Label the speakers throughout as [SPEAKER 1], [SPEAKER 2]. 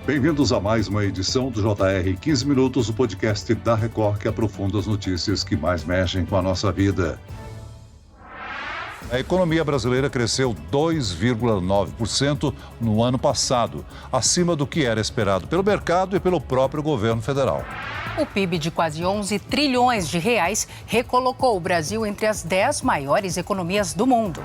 [SPEAKER 1] Bem-vindos a mais uma edição do JR 15 Minutos, o podcast da Record que aprofunda as notícias que mais mexem com a nossa vida. A economia brasileira cresceu 2,9% no ano passado, acima do que era esperado pelo mercado e pelo próprio governo federal.
[SPEAKER 2] O PIB de quase 11 trilhões de reais recolocou o Brasil entre as 10 maiores economias do mundo.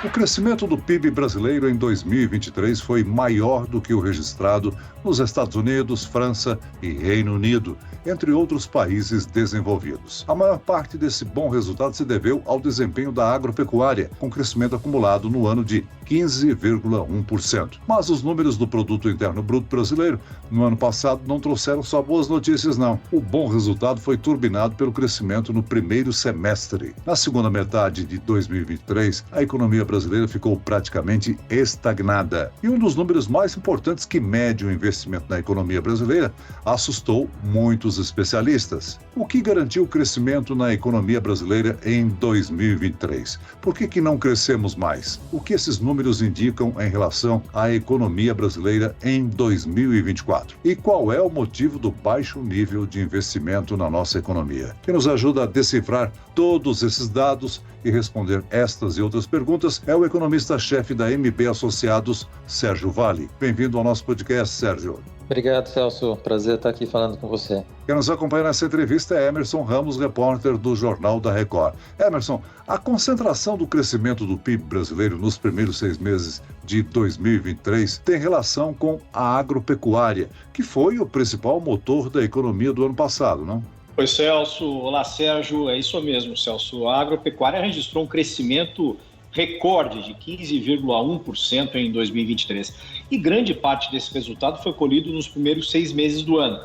[SPEAKER 1] O crescimento do PIB brasileiro em 2023 foi maior do que o registrado nos Estados Unidos, França e Reino Unido, entre outros países desenvolvidos. A maior parte desse bom resultado se deveu ao desempenho da agropecuária, com crescimento acumulado no ano de 15,1%. Mas os números do Produto Interno Bruto brasileiro no ano passado não trouxeram só boas notícias, não. O bom resultado foi turbinado pelo crescimento no primeiro semestre. Na segunda metade de 2023, a economia brasileira ficou praticamente estagnada. E um dos números mais importantes que mede o investimento na economia brasileira assustou muitos especialistas. O que garantiu o crescimento na economia brasileira em 2023? Por que não crescemos mais? O que esses números indicam em relação à economia brasileira em 2024? E qual é o motivo do baixo nível de investimento na nossa economia? Quem nos ajuda a decifrar todos esses dados e responder estas e outras perguntas é o economista-chefe da MB Associados, Sérgio Vale. Bem-vindo ao nosso podcast, Sérgio.
[SPEAKER 3] Obrigado, Celso. Prazer estar aqui falando com você.
[SPEAKER 1] Quem nos acompanha nessa entrevista é Emerson Ramos, repórter do Jornal da Record. Emerson, a concentração do crescimento do PIB brasileiro nos primeiros 6 meses de 2023 tem relação com a agropecuária, que foi o principal motor da economia do ano passado, não?
[SPEAKER 4] Oi, Celso. Olá, Sérgio. É isso mesmo, Celso. A agropecuária registrou um crescimento recorde de 15,1% em 2023. E grande parte desse resultado foi colhido nos primeiros 6 meses do ano.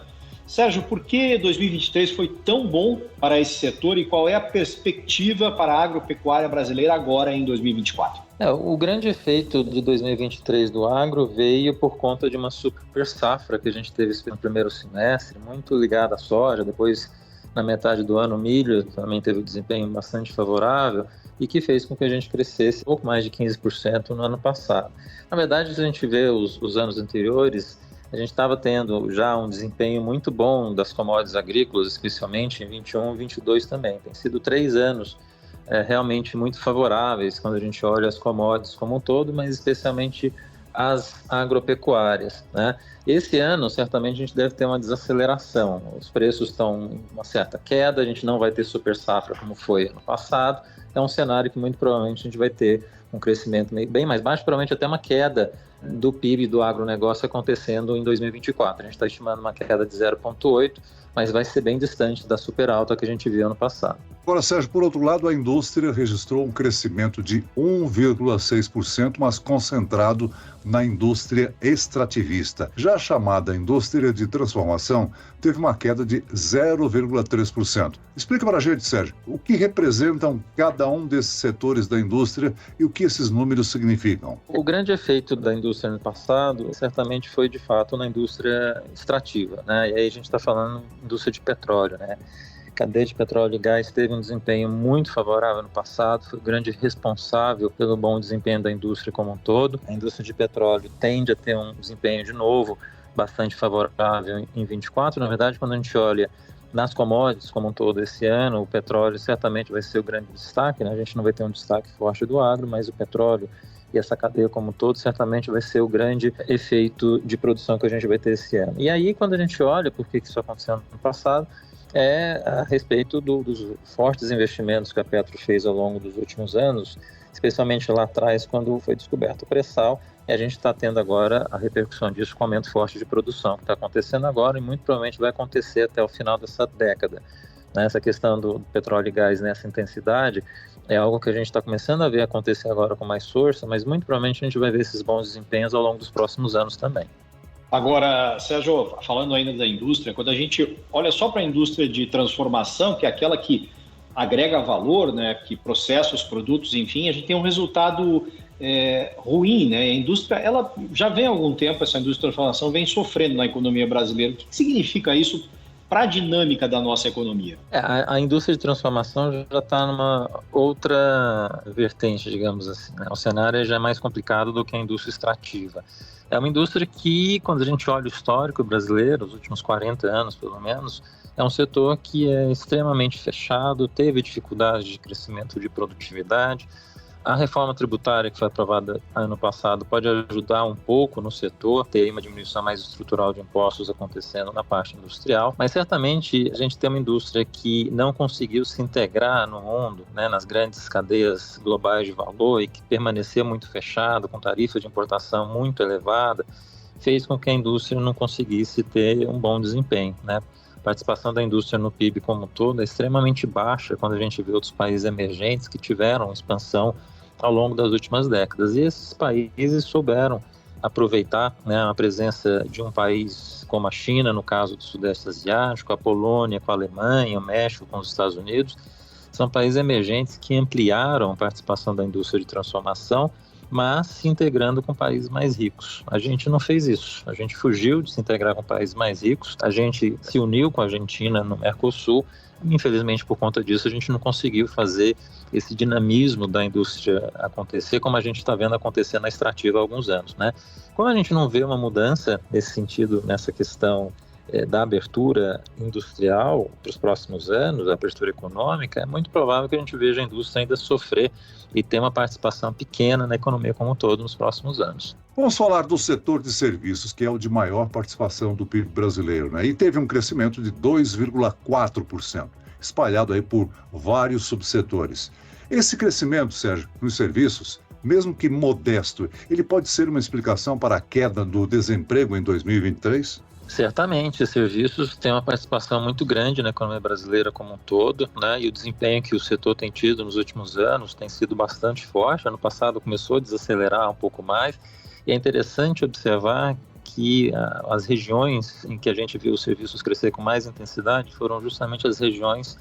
[SPEAKER 4] Sérgio, por que 2023 foi tão bom para esse setor e qual é a perspectiva para a agropecuária brasileira agora em 2024?
[SPEAKER 3] O grande efeito de 2023 do agro veio por conta de uma super safra que a gente teve no primeiro semestre, muito ligada à soja. Depois, na metade do ano, o milho também teve um desempenho bastante favorável e que fez com que a gente crescesse um pouco mais de 15% no ano passado. Na verdade, se a gente vê os anos anteriores, a gente estava tendo já um desempenho muito bom das commodities agrícolas, especialmente em 21 e 22 também. Tem sido 3 anos realmente muito favoráveis quando a gente olha as commodities como um todo, mas especialmente as agropecuárias, né? Esse ano, certamente, a gente deve ter uma desaceleração. Os preços estão em uma certa queda, a gente não vai ter super safra como foi ano passado. É um cenário que muito provavelmente a gente vai ter um crescimento bem mais baixo, provavelmente até uma queda do PIB do agronegócio acontecendo em 2024. A gente está estimando uma queda de 0,8%, mas vai ser bem distante da super alta que a gente viu ano passado.
[SPEAKER 1] Agora, Sérgio, por outro lado, a indústria registrou um crescimento de 1,6%, mas concentrado na indústria extrativista. Já a chamada indústria de transformação teve uma queda de 0,3%. Explica para a gente, Sérgio, o que representam cada um desses setores da indústria e o que esses números significam?
[SPEAKER 3] O grande efeito da indústria no passado certamente foi, de fato, na indústria extrativa, né? E aí a gente está falando indústria de petróleo, né? A cadeia de petróleo e gás teve um desempenho muito favorável no passado, foi o grande responsável pelo bom desempenho da indústria como um todo. A indústria de petróleo tende a ter um desempenho, de novo, bastante favorável em 24. Na verdade, quando a gente olha nas commodities como um todo esse ano, o petróleo certamente vai ser o grande destaque, né? A gente não vai ter um destaque forte do agro, mas o petróleo e essa cadeia como um todo certamente vai ser o grande efeito de produção que a gente vai ter esse ano. E aí, quando a gente olha por que isso aconteceu no passado, é a respeito dos fortes investimentos que a Petro fez ao longo dos últimos anos, especialmente lá atrás, quando foi descoberto o pré-sal, e a gente está tendo agora a repercussão disso com o aumento forte de produção que está acontecendo agora e muito provavelmente vai acontecer até o final dessa década. Essa questão do petróleo e gás nessa intensidade é algo que a gente está começando a ver acontecer agora com mais força, mas muito provavelmente a gente vai ver esses bons desempenhos ao longo dos próximos anos também.
[SPEAKER 4] Agora, Sérgio, falando ainda da indústria, quando a gente olha só para a indústria de transformação, que é aquela que agrega valor, né, que processa os produtos, enfim, a gente tem um resultado ruim, né? A indústria, ela já vem há algum tempo, essa indústria de transformação vem sofrendo na economia brasileira. O que significa isso para a dinâmica da nossa economia?
[SPEAKER 3] A indústria de transformação já está numa outra vertente, digamos assim, né? O cenário já é mais complicado do que a indústria extrativa. É uma indústria que, quando a gente olha o histórico brasileiro, os últimos 40 anos pelo menos, é um setor que é extremamente fechado, teve dificuldade de crescimento de produtividade. A reforma tributária que foi aprovada ano passado pode ajudar um pouco no setor, ter uma diminuição mais estrutural de impostos acontecendo na parte industrial, mas certamente a gente tem uma indústria que não conseguiu se integrar no mundo, né, nas grandes cadeias globais de valor e que permaneceu muito fechado, com tarifa de importação muito elevada, fez com que a indústria não conseguisse ter um bom desempenho, né? A participação da indústria no PIB como um todo é extremamente baixa quando a gente vê outros países emergentes que tiveram expansão ao longo das últimas décadas. E esses países souberam aproveitar, né, a presença de um país como a China, no caso do Sudeste Asiático, a Polônia com a Alemanha, o México com os Estados Unidos. São países emergentes que ampliaram a participação da indústria de transformação, mas se integrando com países mais ricos. A gente não fez isso. A gente fugiu de se integrar com países mais ricos. A gente se uniu com a Argentina no Mercosul. Infelizmente, por conta disso, a gente não conseguiu fazer esse dinamismo da indústria acontecer, como a gente está vendo acontecer na extrativa há alguns anos, né? Como a gente não vê uma mudança nesse sentido, nessa questão da abertura industrial para os próximos anos, da abertura econômica, é muito provável que a gente veja a indústria ainda sofrer e ter uma participação pequena na economia como um todo nos próximos anos.
[SPEAKER 1] Vamos falar do setor de serviços, que é o de maior participação do PIB brasileiro, né? E teve um crescimento de 2,4%, espalhado aí por vários subsetores. Esse crescimento, Sérgio, nos serviços, mesmo que modesto, ele pode ser uma explicação para a queda do desemprego em 2023?
[SPEAKER 3] Certamente, os serviços têm uma participação muito grande na economia brasileira como um todo, né? E o desempenho que o setor tem tido nos últimos anos tem sido bastante forte. Ano passado começou a desacelerar um pouco mais, e é interessante observar que as regiões em que a gente viu os serviços crescer com mais intensidade foram justamente as regiões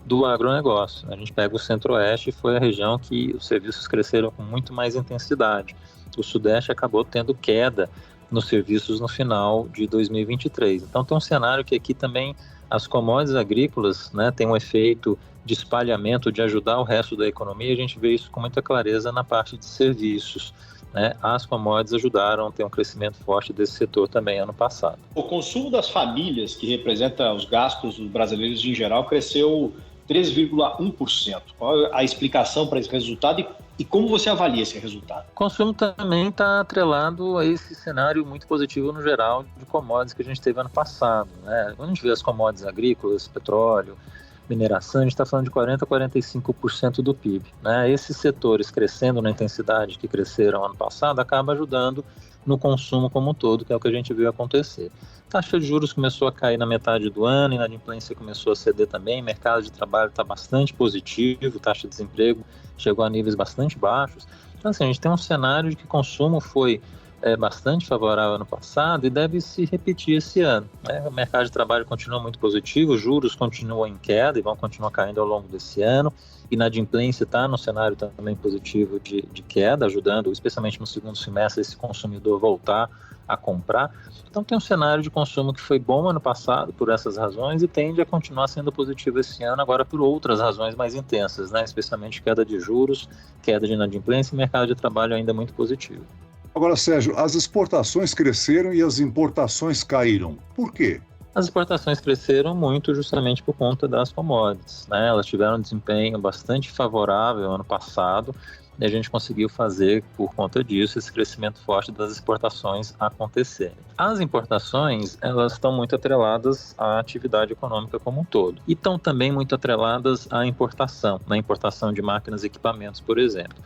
[SPEAKER 3] do agronegócio. A gente pega o Centro-Oeste, foi a região que os serviços cresceram com muito mais intensidade. O Sudeste acabou tendo queda nos serviços no final de 2023. Então tem um cenário que aqui também as commodities agrícolas, né, tem um efeito de espalhamento, de ajudar o resto da economia. A gente vê isso com muita clareza na parte de serviços, né? As commodities ajudaram a ter um crescimento forte desse setor também ano passado.
[SPEAKER 4] O consumo das famílias, que representa os gastos dos brasileiros em geral, cresceu 3,1%. Qual é a explicação para esse resultado e como você avalia esse resultado?
[SPEAKER 3] O consumo também está atrelado a esse cenário muito positivo no geral de commodities que a gente teve ano passado, né? Quando a gente vê as commodities agrícolas, petróleo, mineração, a gente está falando de 40% a 45% do PIB, né? Esses setores crescendo na intensidade que cresceram ano passado acaba ajudando no consumo como um todo, que é o que a gente viu acontecer. A taxa de juros começou a cair na metade do ano, a inadimplência começou a ceder também, mercado de trabalho está bastante positivo, taxa de desemprego chegou a níveis bastante baixos. Então, assim, a gente tem um cenário de que o consumo foi bastante favorável ano passado e deve se repetir esse ano, né? O mercado de trabalho continua muito positivo, os juros continuam em queda e vão continuar caindo ao longo desse ano. Inadimplência está no cenário também positivo de queda, ajudando, especialmente no segundo semestre, esse consumidor voltar a comprar. Então tem um cenário de consumo que foi bom ano passado por essas razões e tende a continuar sendo positivo esse ano, agora por outras razões mais intensas, né? Especialmente queda de juros, queda de inadimplência e mercado de trabalho ainda muito positivo.
[SPEAKER 1] Agora, Sérgio, as exportações cresceram e as importações caíram. Por quê?
[SPEAKER 3] As exportações cresceram muito justamente por conta das commodities, né? Elas tiveram um desempenho bastante favorável ano passado e a gente conseguiu fazer, por conta disso, esse crescimento forte das exportações acontecerem. As importações, elas estão muito atreladas à atividade econômica como um todo e estão também muito atreladas à importação, na importação de máquinas e equipamentos, por exemplo.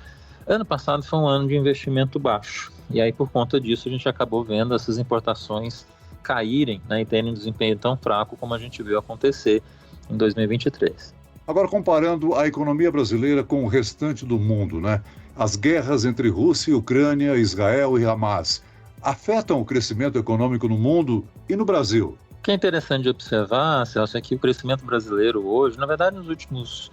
[SPEAKER 3] Ano passado foi um ano de investimento baixo e aí, por conta disso, a gente acabou vendo essas importações caírem, né, e terem um desempenho tão fraco como a gente viu acontecer em 2023.
[SPEAKER 1] Agora, comparando a economia brasileira com o restante do mundo, né? As guerras entre Rússia e Ucrânia, Israel e Hamas afetam o crescimento econômico no mundo e no Brasil?
[SPEAKER 3] O que é interessante de observar, Celso, é que o crescimento brasileiro hoje, na verdade, nos últimos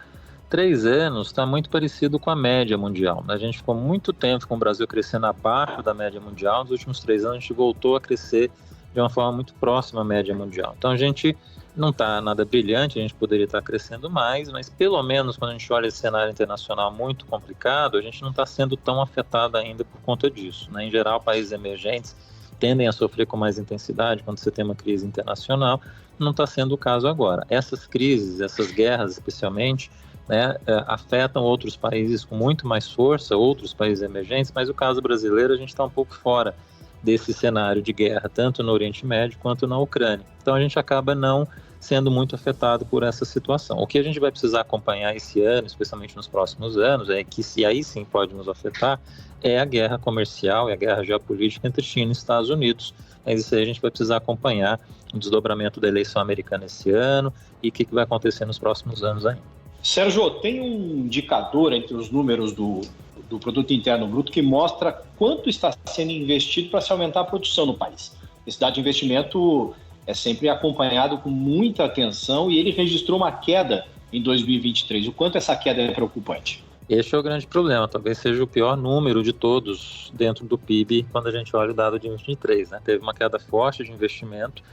[SPEAKER 3] 3 anos, está muito parecido com a média mundial. A gente ficou muito tempo com o Brasil crescendo abaixo da média mundial. Nos últimos 3 anos, a gente voltou a crescer de uma forma muito próxima à média mundial. Então a gente não está nada brilhante, a gente poderia estar crescendo mais, mas pelo menos quando a gente olha esse cenário internacional muito complicado, a gente não está sendo tão afetado ainda por conta disso, né? Em geral, países emergentes tendem a sofrer com mais intensidade quando você tem uma crise internacional, não está sendo o caso agora. Essas crises, essas guerras especialmente, né, afetam outros países com muito mais força, outros países emergentes, mas o caso brasileiro a gente está um pouco fora desse cenário de guerra, tanto no Oriente Médio quanto na Ucrânia. Então a gente acaba não sendo muito afetado por essa situação. O que a gente vai precisar acompanhar esse ano, especialmente nos próximos anos, é que se aí sim pode nos afetar, é a guerra comercial e a guerra geopolítica entre China e Estados Unidos. Mas isso aí a gente vai precisar acompanhar o desdobramento da eleição americana esse ano e o que vai acontecer nos próximos anos ainda.
[SPEAKER 4] Sérgio, tem um indicador entre os números do Produto Interno Bruto que mostra quanto está sendo investido para se aumentar a produção no país. Esse dado de investimento é sempre acompanhado com muita atenção e ele registrou uma queda em 2023. O quanto essa queda é preocupante?
[SPEAKER 3] Esse é o grande problema, talvez seja o pior número de todos dentro do PIB quando a gente olha o dado de 2023. Né? Teve uma queda forte de investimento,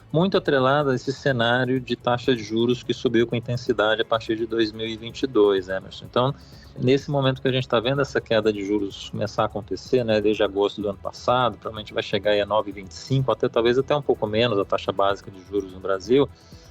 [SPEAKER 3] muito atrelada a esse cenário de taxa de juros que subiu com intensidade a partir de 2022, Emerson. Então, nesse momento que a gente está vendo essa queda de juros começar a acontecer, né, desde agosto do ano passado, provavelmente vai chegar aí a 9,25, talvez até um pouco menos a taxa básica de juros no Brasil,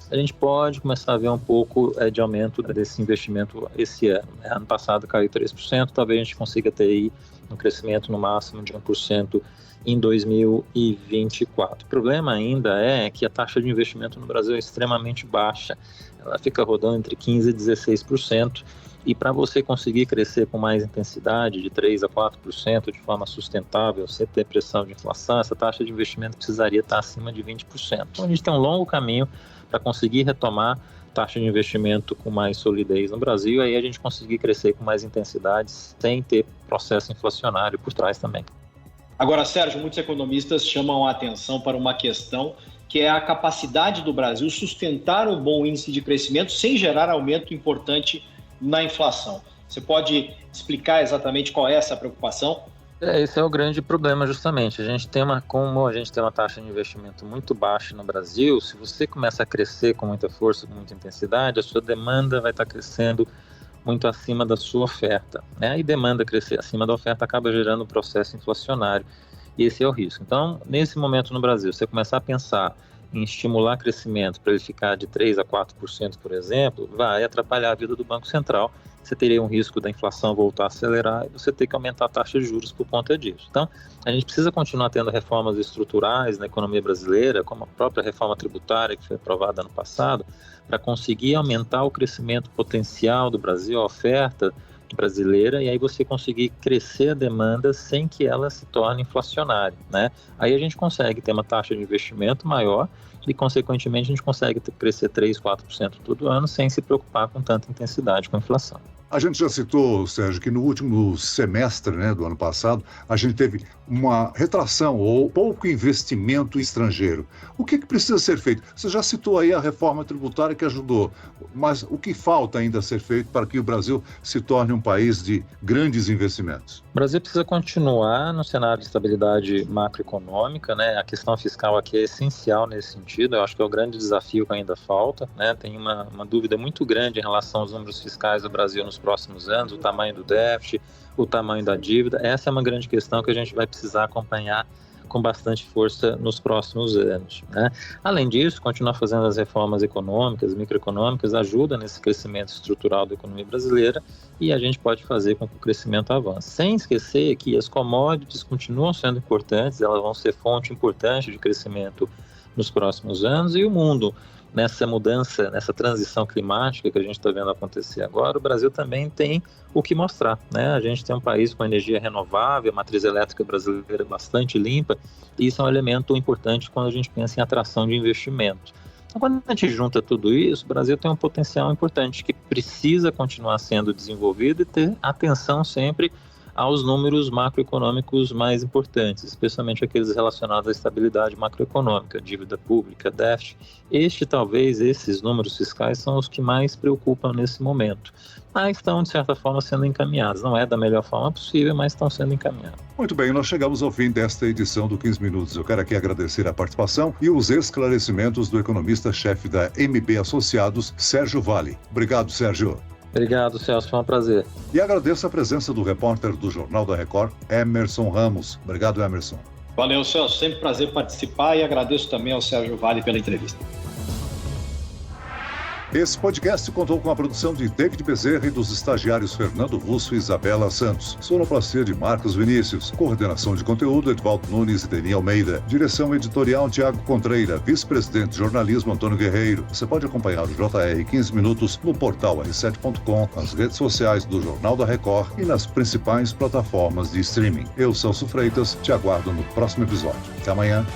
[SPEAKER 3] a gente pode começar a ver um pouco de aumento desse investimento esse ano. Né? Ano passado caiu 3%, talvez a gente consiga ter aí um crescimento no máximo de 1% em 2024. O problema ainda é que a taxa de investimento no Brasil é extremamente baixa. Ela fica rodando entre 15% e 16%. E para você conseguir crescer com mais intensidade, de 3% a 4% de forma sustentável, sem ter pressão de inflação, essa taxa de investimento precisaria estar acima de 20%. Então a gente tem um longo caminho para conseguir retomar taxa de investimento com mais solidez no Brasil, e aí a gente conseguir crescer com mais intensidade sem ter processo inflacionário por trás também.
[SPEAKER 4] Agora, Sérgio, muitos economistas chamam a atenção para uma questão que é a capacidade do Brasil sustentar um bom índice de crescimento sem gerar aumento importante na inflação. Você pode explicar exatamente qual é essa preocupação?
[SPEAKER 3] Esse é o grande problema, justamente. Como a gente tem uma taxa de investimento muito baixa no Brasil, se você começa a crescer com muita força, com muita intensidade, a sua demanda vai estar crescendo muito acima da sua oferta, né? E demanda crescer acima da oferta acaba gerando um processo inflacionário, e esse é o risco. Então, nesse momento no Brasil, você começar a pensar em estimular crescimento para ele ficar de 3% a 4%, por exemplo, vai atrapalhar a vida do Banco Central. Você teria um risco da inflação voltar a acelerar e você ter que aumentar a taxa de juros por conta disso. Então, a gente precisa continuar tendo reformas estruturais na economia brasileira, como a própria reforma tributária que foi aprovada ano passado, para conseguir aumentar o crescimento potencial do Brasil, a oferta brasileira, e aí você conseguir crescer a demanda sem que ela se torne inflacionária, né? Aí a gente consegue ter uma taxa de investimento maior e, consequentemente, a gente consegue crescer 3%, 4% todo ano sem se preocupar com tanta intensidade com a inflação.
[SPEAKER 1] A gente já citou, Sérgio, que no último semestre, né, do ano passado, a gente teve uma retração ou pouco investimento estrangeiro. O que precisa ser feito? Você já citou aí a reforma tributária que ajudou, mas o que falta ainda a ser feito para que o Brasil se torne um país de grandes investimentos?
[SPEAKER 3] O Brasil precisa continuar no cenário de estabilidade macroeconômica, né? A questão fiscal aqui é essencial nesse sentido. Eu acho que é o grande desafio que ainda falta, né? Tem uma dúvida muito grande em relação aos números fiscais do Brasil nos próximos anos, o tamanho do déficit, o tamanho da dívida. Essa é uma grande questão que a gente vai precisar acompanhar com bastante força nos próximos anos, né? Além disso, continuar fazendo as reformas econômicas, microeconômicas, ajuda nesse crescimento estrutural da economia brasileira, e a gente pode fazer com que o crescimento avance. Sem esquecer que as commodities continuam sendo importantes, elas vão ser fonte importante de crescimento nos próximos anos, e o mundo, nessa mudança, nessa transição climática que a gente está vendo acontecer agora, o Brasil também tem o que mostrar, né? A gente tem um país com energia renovável, a matriz elétrica brasileira bastante limpa, e isso é um elemento importante quando a gente pensa em atração de investimento. Então, quando a gente junta tudo isso, o Brasil tem um potencial importante que precisa continuar sendo desenvolvido e ter atenção sempre aos números macroeconômicos mais importantes, especialmente aqueles relacionados à estabilidade macroeconômica, dívida pública, déficit. Esses números fiscais são os que mais preocupam nesse momento. Mas estão, de certa forma, sendo encaminhados. Não é da melhor forma possível, mas estão sendo encaminhados.
[SPEAKER 1] Muito bem, nós chegamos ao fim desta edição do 15 Minutos. Eu quero aqui agradecer a participação e os esclarecimentos do economista-chefe da MB Associados, Sérgio Vale. Obrigado, Sérgio.
[SPEAKER 3] Obrigado, Celso. Foi um prazer.
[SPEAKER 1] E agradeço a presença do repórter do Jornal da Record, Emerson Ramos. Obrigado, Emerson.
[SPEAKER 4] Valeu, Celso. Sempre prazer participar e agradeço também ao Sérgio Vale pela entrevista.
[SPEAKER 1] Esse podcast contou com a produção de David Bezerra e dos estagiários Fernando Russo e Isabela Santos. Sonoplastia de Marcos Vinícius. Coordenação de conteúdo, Edvaldo Nunes e Deni Almeida. Direção editorial, Tiago Contreira. Vice-presidente de jornalismo, Antônio Guerreiro. Você pode acompanhar o JR 15 Minutos no portal r7.com, nas redes sociais do Jornal da Record e nas principais plataformas de streaming. Eu, Celso Freitas, te aguardo no próximo episódio. Até amanhã.